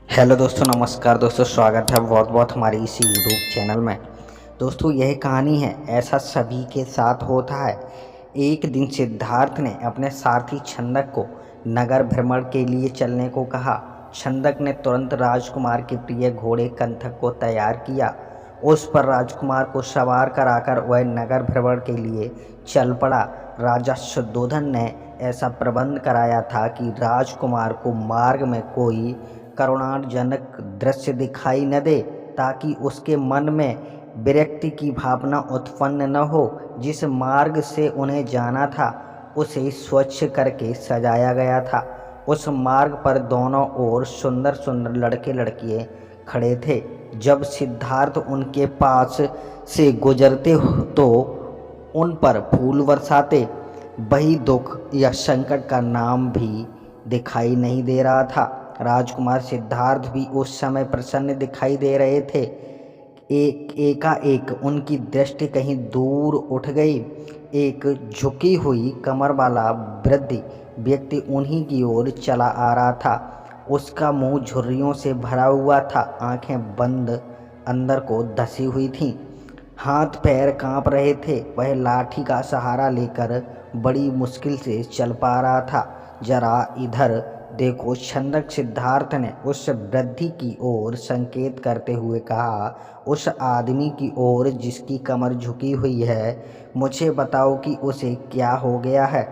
Hello दोस्तों, नमस्कार दोस्तों। स्वागत है बहुत बहुत हमारी इसी यूट्यूब चैनल में। दोस्तों, यह कहानी है, ऐसा सभी के साथ होता है। एक दिन सिद्धार्थ ने अपने साथी छंदक को नगर भ्रमण के लिए चलने को कहा। छंदक ने तुरंत राजकुमार के प्रिय घोड़े कंथक को तैयार किया। उस पर राजकुमार को सवार कराकर वह नगर भ्रमण के लिए चल पड़ा। राजा शुद्धोधन ने ऐसा प्रबंध कराया था कि राजकुमार को मार्ग में कोई करुणाजनक दृश्य दिखाई न दे, ताकि उसके मन में विरक्ति की भावना उत्पन्न न हो। जिस मार्ग से उन्हें जाना था उसे स्वच्छ करके सजाया गया था। उस मार्ग पर दोनों ओर सुंदर सुंदर लड़के लड़कियां खड़े थे। जब सिद्धार्थ उनके पास से गुजरते तो उन पर फूल बरसाते, वही दुख या संकट का नाम भी दिखाई नहीं दे रहा था। राजकुमार सिद्धार्थ भी उस समय प्रसन्न दिखाई दे रहे थे। एकाएक उनकी दृष्टि कहीं दूर उठ गई। एक झुकी हुई कमर वाला वृद्ध व्यक्ति उन्हीं की ओर चला आ रहा था। उसका मुंह झुर्रियों से भरा हुआ था, आंखें बंद अंदर को धसी हुई थीं, हाथ पैर कांप रहे थे। वह लाठी का सहारा लेकर बड़ी मुश्किल से चल पा रहा था। जरा इधर देखो, छंदक सिद्धार्थ ने उस वृद्धि की ओर संकेत करते हुए कहा। उस आदमी की ओर जिसकी कमर झुकी हुई है, मुझे बताओ कि उसे क्या हो गया है।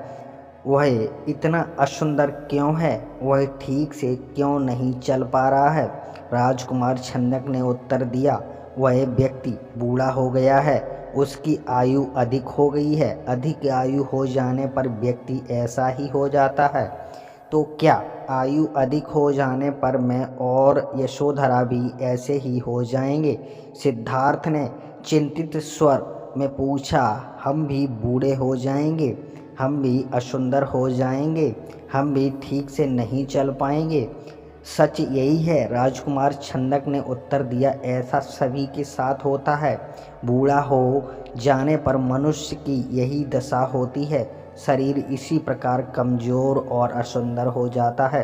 वह इतना असुंदर क्यों है? वह ठीक से क्यों नहीं चल पा रहा है? राजकुमार छंदक ने उत्तर दिया, वह व्यक्ति बूढ़ा हो गया है। उसकी आयु अधिक हो गई है। अधिक आयु हो जाने पर व्यक्ति ऐसा ही हो जाता है। तो क्या आयु अधिक हो जाने पर मैं और यशोधरा भी ऐसे ही हो जाएंगे? सिद्धार्थ ने चिंतित स्वर में पूछा। हम भी बूढ़े हो जाएंगे, हम भी असुंदर हो जाएंगे, हम भी ठीक से नहीं चल पाएंगे। सच यही है, राजकुमार छंदक ने उत्तर दिया। ऐसा सभी के साथ होता है। बूढ़ा हो जाने पर मनुष्य की यही दशा होती है। शरीर इसी प्रकार कमजोर और असुंदर हो जाता है।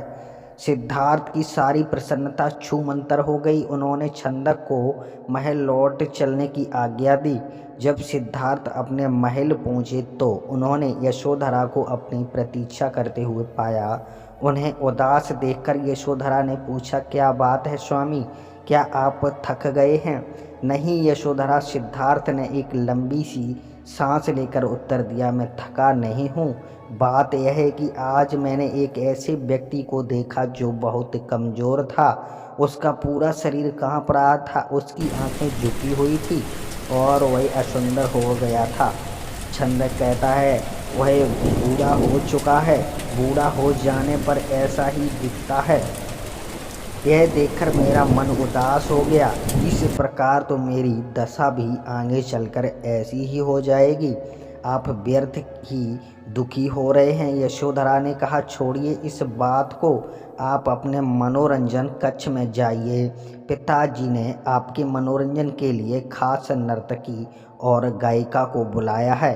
सिद्धार्थ की सारी प्रसन्नता छूमंतर हो गई। उन्होंने छंदक को महल लौट चलने की आज्ञा दी। जब सिद्धार्थ अपने महल पहुंचे तो उन्होंने यशोधरा को अपनी प्रतीक्षा करते हुए पाया। उन्हें उदास देखकर यशोधरा ने पूछा, क्या बात है स्वामी, क्या आप थक गए हैं? नहीं यशोधरा, सिद्धार्थ ने एक लंबी सी सांस लेकर उत्तर दिया, मैं थका नहीं हूँ। बात यह है कि आज मैंने एक ऐसे व्यक्ति को देखा जो बहुत कमज़ोर था। उसका पूरा शरीर कांप रहा था, उसकी आंखें झुकी हुई थी और वह असुंदर हो गया था। छंदक कहता है, वह बूढ़ा हो चुका है। बूढ़ा हो जाने पर ऐसा ही दिखता है। यह देखकर मेरा मन उदास हो गया। इस प्रकार तो मेरी दशा भी आगे चलकर ऐसी ही हो जाएगी। आप व्यर्थ ही दुखी हो रहे हैं। यशोधरा ने कहा, छोड़िए इस बात को, आप अपने मनोरंजन कक्ष में जाइए। पिताजी ने आपके मनोरंजन के लिए खास नर्तकी और गायिका को बुलाया है।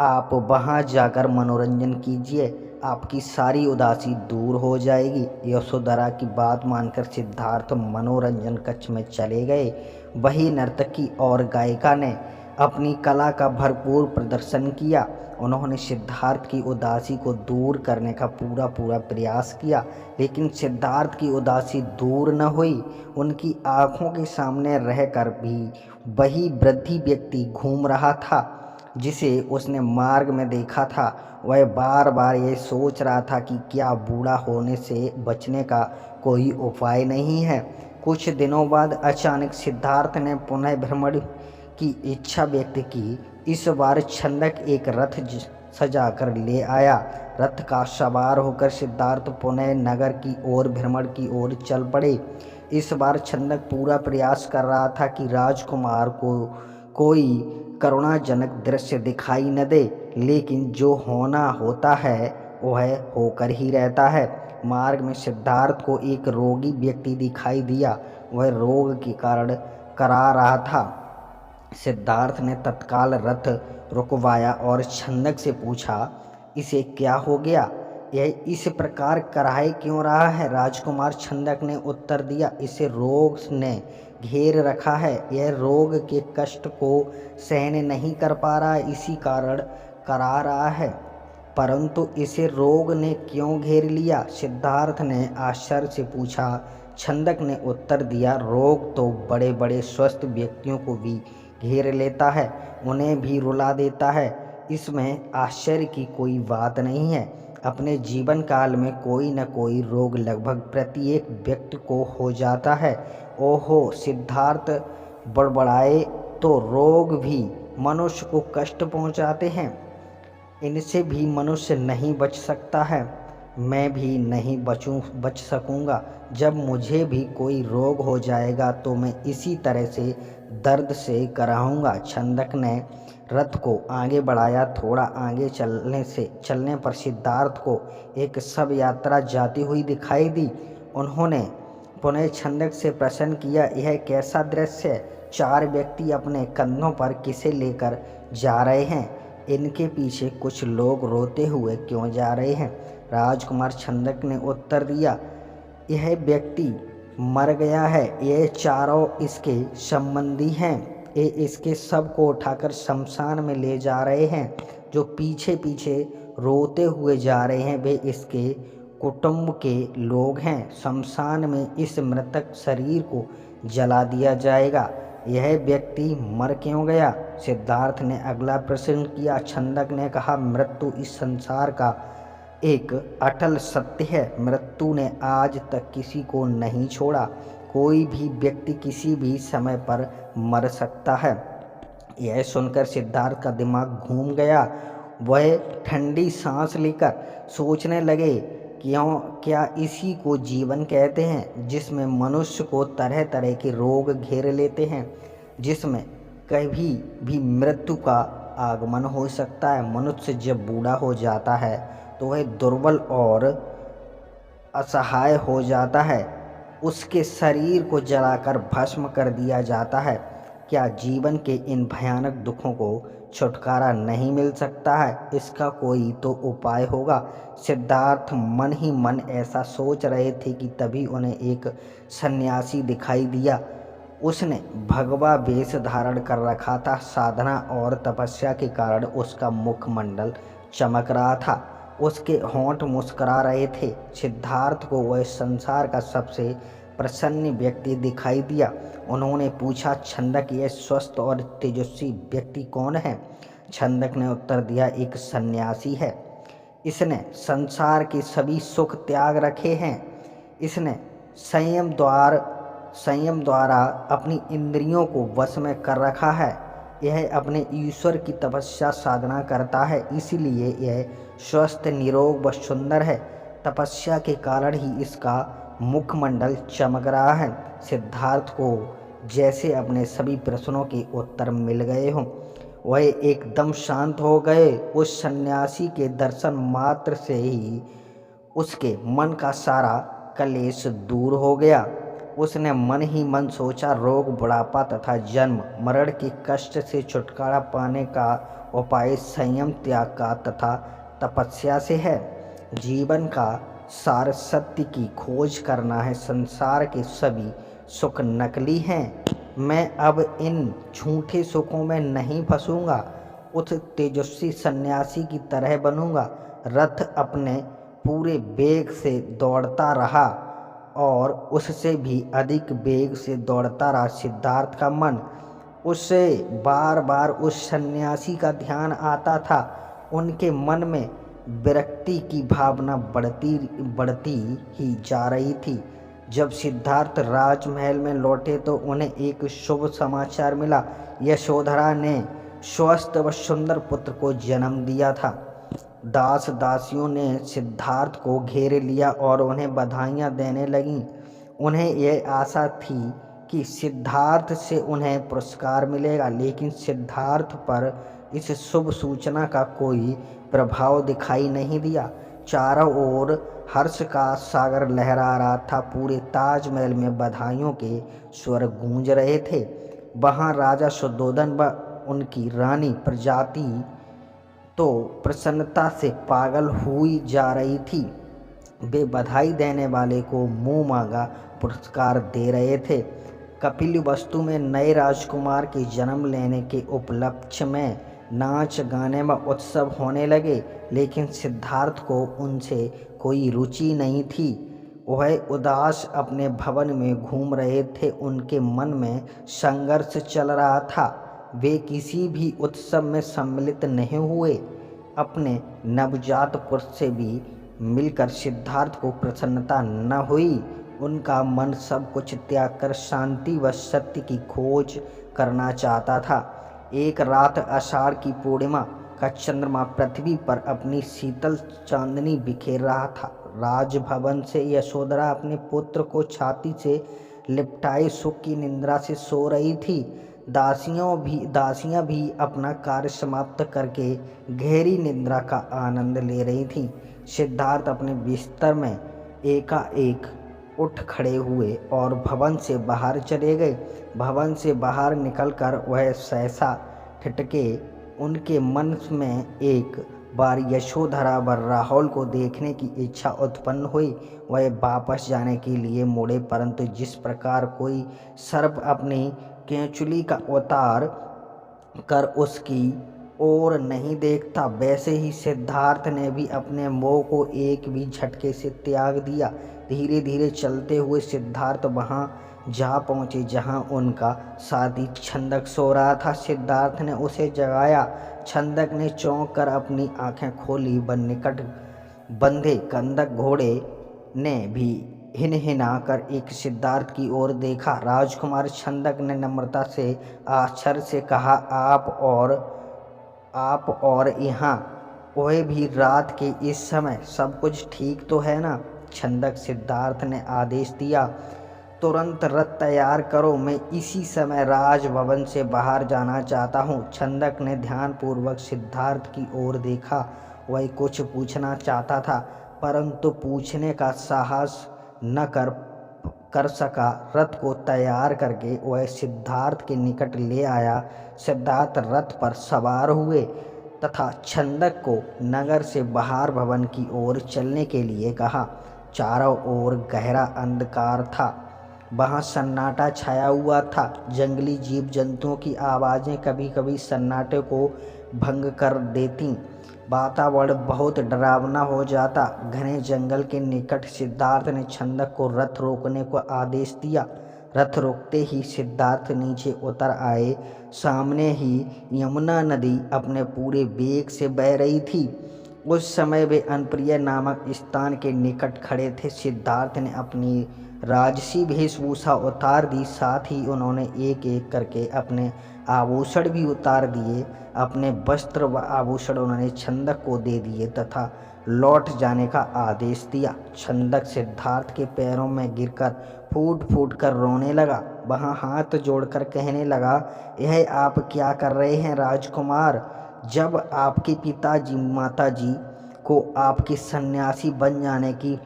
आप वहां जाकर मनोरंजन कीजिए, आपकी सारी उदासी दूर हो जाएगी। यशोधरा की बात मानकर सिद्धार्थ मनोरंजन कक्ष में चले गए। वही नर्तकी और गायिका ने अपनी कला का भरपूर प्रदर्शन किया। उन्होंने सिद्धार्थ की उदासी को दूर करने का पूरा प्रयास किया, लेकिन सिद्धार्थ की उदासी दूर न हुई। उनकी आंखों के सामने रहकर भी वही वृद्धि व्यक्ति घूम रहा था जिसे उसने मार्ग में देखा था। वह बार बार ये सोच रहा था कि क्या बूढ़ा होने से बचने का कोई उपाय नहीं है। कुछ दिनों बाद अचानक सिद्धार्थ ने पुनः भ्रमण की इच्छा व्यक्त की। इस बार छंदक एक रथ सजाकर ले आया। रथ का सवार होकर सिद्धार्थ पुनः नगर की ओर भ्रमण की ओर चल पड़े। इस बार छंदक पूरा प्रयास कर रहा था कि राजकुमार को कोई करुणाजनक दृश्य दिखाई न दे, लेकिन जो होना होता है वह होकर ही रहता है। मार्ग में सिद्धार्थ को एक रोगी व्यक्ति दिखाई दिया। वह रोग के कारण करा रहा था। सिद्धार्थ ने तत्काल रथ रुकवाया और छंदक से पूछा, इसे क्या हो गया? यह इस प्रकार कराह क्यों रहा है? राजकुमार छंदक ने उत्तर दिया, इसे रोग ने घेर रखा है। यह रोग के कष्ट को सहन नहीं कर पा रहा है, इसी कारण करा रहा है। परंतु इसे रोग ने क्यों घेर लिया? सिद्धार्थ ने आश्चर्य से पूछा। छंदक ने उत्तर दिया, रोग तो बड़े बड़े स्वस्थ व्यक्तियों को भी घेर लेता है, उन्हें भी रुला देता है। इसमें आश्चर्य की कोई बात नहीं है। अपने जीवन काल में कोई न कोई रोग लगभग प्रत्येक व्यक्ति को हो जाता है। ओहो, सिद्धार्थ बड़बड़ाए, तो रोग भी मनुष्य को कष्ट पहुंचाते हैं, इनसे भी मनुष्य नहीं बच सकता है। मैं भी नहीं बच सकूंगा। जब मुझे भी कोई रोग हो जाएगा तो मैं इसी तरह से दर्द से कराऊंगा। छंदक ने रथ को आगे बढ़ाया। थोड़ा आगे चलने पर सिद्धार्थ को एक शव यात्रा जाती हुई दिखाई दी। उन्होंने पुनः छंदक से प्रश्न किया, यह कैसा दृश्य है? 4 व्यक्ति अपने कंधों पर किसे लेकर जा रहे हैं? इनके पीछे कुछ लोग रोते हुए क्यों जा रहे हैं? राजकुमार छंदक ने उत्तर दिया, यह व्यक्ति मर गया है, ये चारों इसके संबंधी हैं। ये इसके शव को उठाकर शमशान में ले जा रहे हैं। जो पीछे पीछे रोते हुए जा रहे हैं वे इसके कुटुंब के लोग हैं। शमशान में इस मृतक शरीर को जला दिया जाएगा। यह व्यक्ति मर क्यों गया? सिद्धार्थ ने अगला प्रश्न किया। छंदक ने कहा, मृत्यु इस संसार का एक अटल सत्य है। मृत्यु ने आज तक किसी को नहीं छोड़ा। कोई भी व्यक्ति किसी भी समय पर मर सकता है। यह सुनकर सिद्धार्थ का दिमाग घूम गया। वह ठंडी सांस लेकर सोचने लगे, क्या इसी को जीवन कहते हैं, जिसमें मनुष्य को तरह तरह के रोग घेर लेते हैं, जिसमें कभी भी मृत्यु का आगमन हो सकता है। मनुष्य जब बूढ़ा हो जाता है तो वह दुर्बल और असहाय हो जाता है। उसके शरीर को जलाकर भस्म कर दिया जाता है। क्या जीवन के इन भयानक दुखों को छुटकारा नहीं मिल सकता है? इसका कोई तो उपाय होगा। सिद्धार्थ मन ही मन ऐसा सोच रहे थे कि तभी उन्हें एक सन्यासी दिखाई दिया। उसने भगवा वेश धारण कर रखा था। साधना और तपस्या के कारण उसका मुखमंडल चमक रहा था। उसके होंठ मुस्कुरा रहे थे। सिद्धार्थ को वह संसार का सबसे प्रसन्न व्यक्ति दिखाई दिया। उन्होंने पूछा, छंदक, यह स्वस्थ और तेजस्वी व्यक्ति कौन है? छंदक ने उत्तर दिया, एक सन्यासी है। इसने संसार के सभी सुख त्याग रखे हैं। इसने संयम द्वारा अपनी इंद्रियों को वश में कर रखा है। यह अपने ईश्वर की तपस्या साधना करता है, इसीलिए यह स्वस्थ, निरोग व सुंदर है। तपस्या के कारण ही इसका मुखमंडल चमक रहा है। सिद्धार्थ को जैसे अपने सभी प्रश्नों के उत्तर मिल गए हों। वह एकदम शांत हो गए। उस सन्यासी के दर्शन मात्र से ही उसके मन का सारा कलेश दूर हो गया। उसने मन ही मन सोचा, रोग, बुढ़ापा तथा जन्म मरण के कष्ट से छुटकारा पाने का उपाय संयम, त्याग का तथा तपस्या से है। जीवन का सार सत्य की खोज करना है। संसार के सभी सुख नकली हैं। मैं अब इन झूठे सुखों में नहीं फंसूंगा। उस तेजस्वी सन्यासी की तरह बनूंगा। रथ अपने पूरे वेग से दौड़ता रहा और उससे भी अधिक वेग से दौड़ता रहा। सिद्धार्थ का मन उससे बार बार उस सन्यासी का ध्यान आता था। उनके मन में विरक्ति की भावना बढ़ती ही जा रही थी। जब सिद्धार्थ राजमहल में लौटे तो उन्हें एक शुभ समाचार मिला। यशोधरा ने स्वस्थ व सुंदर पुत्र को जन्म दिया था। दास दासियों ने सिद्धार्थ को घेर लिया और उन्हें बधाइयाँ देने लगीं। उन्हें यह आशा थी कि सिद्धार्थ से उन्हें पुरस्कार मिलेगा, लेकिन सिद्धार्थ पर इस शुभ सूचना का कोई प्रभाव दिखाई नहीं दिया। चारों ओर हर्ष का सागर लहरा रहा था। पूरे ताजमहल में बधाइयों के स्वर गूंज रहे थे। वहाँ राजा शुद्धोधन व उनकी रानी प्रजाति तो प्रसन्नता से पागल हुई जा रही थी। वे बधाई देने वाले को मुँह मांगा पुरस्कार दे रहे थे। कपिलवस्तु में नए राजकुमार के जन्म लेने के उपलक्ष्य में नाच गाने व उत्सव होने लगे, लेकिन सिद्धार्थ को उनसे कोई रुचि नहीं थी। वह उदास अपने भवन में घूम रहे थे। उनके मन में संघर्ष चल रहा था। वे किसी भी उत्सव में सम्मिलित नहीं हुए। अपने नवजात पुत्र से भी मिलकर सिद्धार्थ को प्रसन्नता न हुई। उनका मन सब कुछ त्याग कर शांति व सत्य की खोज करना चाहता था। एक रात आषाढ़ की पूर्णिमा का चंद्रमा पृथ्वी पर अपनी शीतल चांदनी बिखेर रहा था। राजभवन से यशोधरा अपने पुत्र को छाती से लिपटाए सुख की निद्रा से सो रही थी। दासियां भी अपना कार्य समाप्त करके गहरी निद्रा का आनंद ले रही थीं। सिद्धार्थ अपने बिस्तर में एकाएक उठ खड़े हुए और भवन से बाहर चले गए। भवन से बाहर निकलकर वह सहसा ठिठके। उनके मन में एक बार यशोधरा व राहुल को देखने की इच्छा उत्पन्न हुई। वह वापस जाने के लिए मुड़े, परंतु जिस प्रकार कोई सर्प अपनी केंचुली का उतार कर उसकी ओर नहीं देखता, वैसे ही सिद्धार्थ ने भी अपने मोह को एक भी झटके से त्याग दिया। धीरे धीरे चलते हुए सिद्धार्थ वहां जा पहुँचे जहां उनका साथी छंदक सो रहा था। सिद्धार्थ ने उसे जगाया। छंदक ने चौंक कर अपनी आंखें खोली व निकट बंधे कंदक घोड़े ने भी हिनहिना कर एक सिद्धार्थ की ओर देखा। राजकुमार छंदक ने नम्रता से आश्चर्य से कहा, आप और यहाँ, वह भी रात के इस समय, सब कुछ ठीक तो है ना? छंदक सिद्धार्थ ने आदेश दिया, तुरंत रथ तैयार करो, मैं इसी समय राजभवन से बाहर जाना चाहता हूँ। छंदक ने ध्यानपूर्वक सिद्धार्थ की ओर देखा। वह कुछ पूछना चाहता था, परंतु पूछने का साहस न कर सका। रथ को तैयार करके वह सिद्धार्थ के निकट ले आया। सिद्धार्थ रथ पर सवार हुए तथा छंदक को नगर से बाहर भवन की ओर चलने के लिए कहा। चारों ओर गहरा अंधकार था। वहाँ सन्नाटा छाया हुआ था। जंगली जीव जंतुओं की आवाज़ें कभी कभी सन्नाटे को भंग कर देती। वातावरण बहुत डरावना हो जाता। घने जंगल के निकट सिद्धार्थ ने छंदक को रथ रोकने को आदेश दिया। रथ रोकते ही सिद्धार्थ नीचे उतर आए। सामने ही यमुना नदी अपने पूरे वेग से बह रही थी। उस समय वे अनप्रिय नामक स्थान के निकट खड़े थे। सिद्धार्थ ने अपनी राजसी वेशभूषा उतार दी, साथ ही उन्होंने एक एक करके अपने आभूषण भी उतार दिए। अपने वस्त्र व आभूषण उन्होंने छंदक को दे दिए तथा लौट जाने का आदेश दिया। छंदक सिद्धार्थ के पैरों में गिरकर फूट फूट कर रोने लगा। वहाँ हाथ जोड़कर कहने लगा, यह आप क्या कर रहे हैं राजकुमार? जब आपके पिताजी माताजी को आपके सन्यासी बन जाने की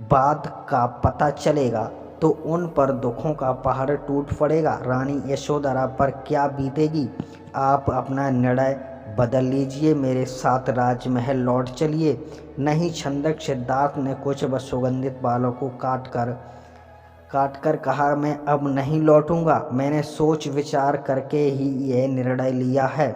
बात का पता चलेगा तो उन पर दुखों का पहाड़ टूट पड़ेगा। रानी यशोधरा पर क्या बीतेगी? आप अपना निर्णय बदल लीजिए, मेरे साथ राजमहल लौट चलिए। नहीं, छंदक सिद्धार्थ ने कुछ व सुगंधित बालों को काट कर कहा, मैं अब नहीं लौटूंगा। मैंने सोच विचार करके ही यह निर्णय लिया है।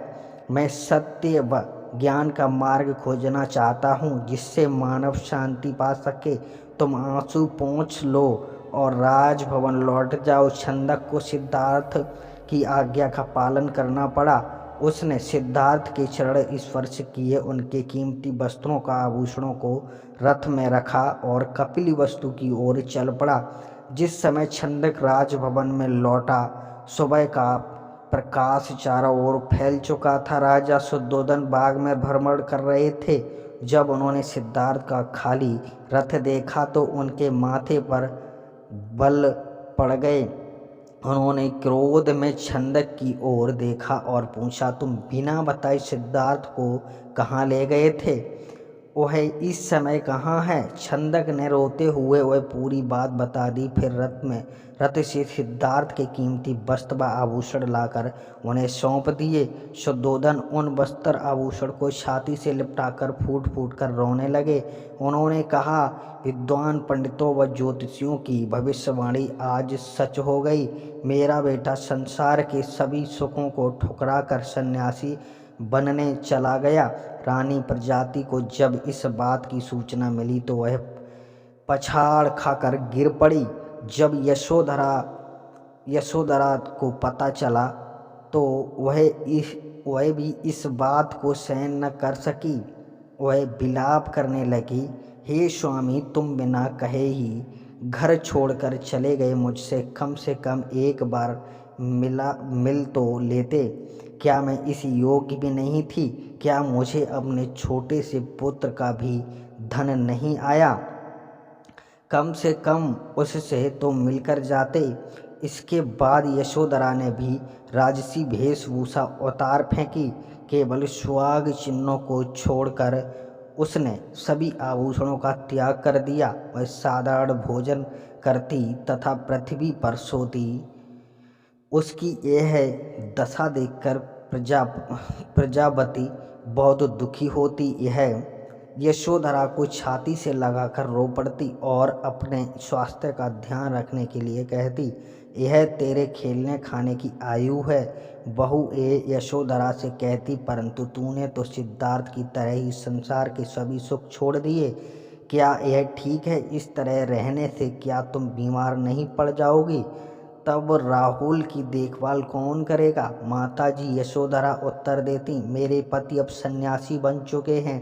मैं सत्य व ज्ञान का मार्ग खोजना चाहता हूँ जिससे मानव शांति पा सके। तुम आंसू पोंछ लो और राजभवन लौट जाओ। छंदक को सिद्धार्थ की आज्ञा का पालन करना पड़ा। उसने सिद्धार्थ के चरण स्पर्श किए, उनके कीमती वस्त्रों का आभूषणों को रथ में रखा और कपिलवस्तु की ओर चल पड़ा। जिस समय छंदक राजभवन में लौटा, सुबह का प्रकाश चारों ओर फैल चुका था। राजा शुद्धोधन बाग में भ्रमण कर रहे थे। जब उन्होंने सिद्धार्थ का खाली रथ देखा तो उनके माथे पर बल पड़ गए। उन्होंने क्रोध में छंदक की ओर देखा और पूछा, तुम बिना बताए सिद्धार्थ को कहाँ ले गए थे? वह इस समय कहाँ है? छंदक ने रोते हुए वह पूरी बात बता दी। फिर रथ से सिद्धार्थ के कीमती वस्त्र व आभूषण लाकर उन्हें सौंप दिए। शुद्धोधन उन वस्त्र आभूषण को छाती से लिपटाकर फूट फूट कर रोने लगे। उन्होंने कहा, विद्वान पंडितों व ज्योतिषियों की भविष्यवाणी आज सच हो गई। मेरा बेटा संसार के सभी सुखों को ठुकरा कर सन्यासी बनने चला गया। रानी प्रजाति को जब इस बात की सूचना मिली तो वह पछाड़ खाकर गिर पड़ी। जब यशोधरा को पता चला तो वह भी इस बात को सहन न कर सकी। वह विलाप करने लगी, हे स्वामी, तुम बिना कहे ही घर छोड़कर चले गए। मुझसे कम से कम एक बार मिल तो लेते। क्या मैं इस योग्य भी नहीं थी? क्या मुझे अपने छोटे से पुत्र का भी धन नहीं आया? कम से कम उससे तो मिलकर जाते। इसके बाद यशोधरा ने भी राजसी वेशभूषा उतार फेंकी। केवल सुहाग चिन्हों को छोड़कर उसने सभी आभूषणों का त्याग कर दिया। वह साधारण भोजन करती तथा पृथ्वी पर सोती। उसकी यह दशा देखकर प्रजापति बहुत दुखी होती। यह यशोधरा को छाती से लगाकर रो पड़ती और अपने स्वास्थ्य का ध्यान रखने के लिए कहती, यह तेरे खेलने खाने की आयु है। बहू यशोधरा से कहती, परंतु तूने तो सिद्धार्थ की तरह ही संसार के सभी सुख छोड़ दिए। क्या यह ठीक है? इस तरह रहने से क्या तुम बीमार नहीं पड़ जाओगी? तब राहुल की देखभाल कौन करेगा? माताजी यशोधरा उत्तर देती, मेरे पति अब सन्यासी बन चुके हैं।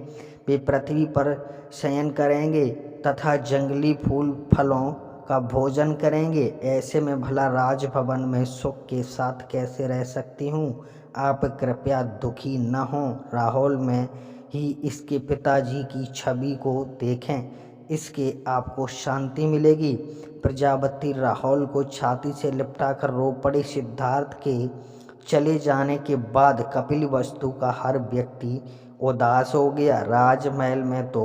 वे पृथ्वी पर शयन करेंगे तथा जंगली फूल फलों का भोजन करेंगे। ऐसे में भला राजभवन में सुख के साथ कैसे रह सकती हूँ? आप कृपया दुखी न हों। राहुल में ही इसके पिताजी की छवि को देखें, इसके आपको शांति मिलेगी। प्रजापति राहुल को छाती से लिपटाकर रो पड़ी। सिद्धार्थ के चले जाने के बाद कपिलवस्तु का हर व्यक्ति उदास हो गया। राजमहल में तो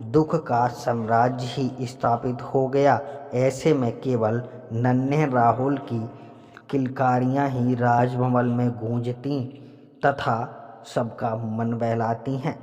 दुख का साम्राज्य ही स्थापित हो गया। ऐसे में केवल नन्हे राहुल की किलकारियां ही राजभवन में गूंजती तथा सबका मन बहलाती हैं।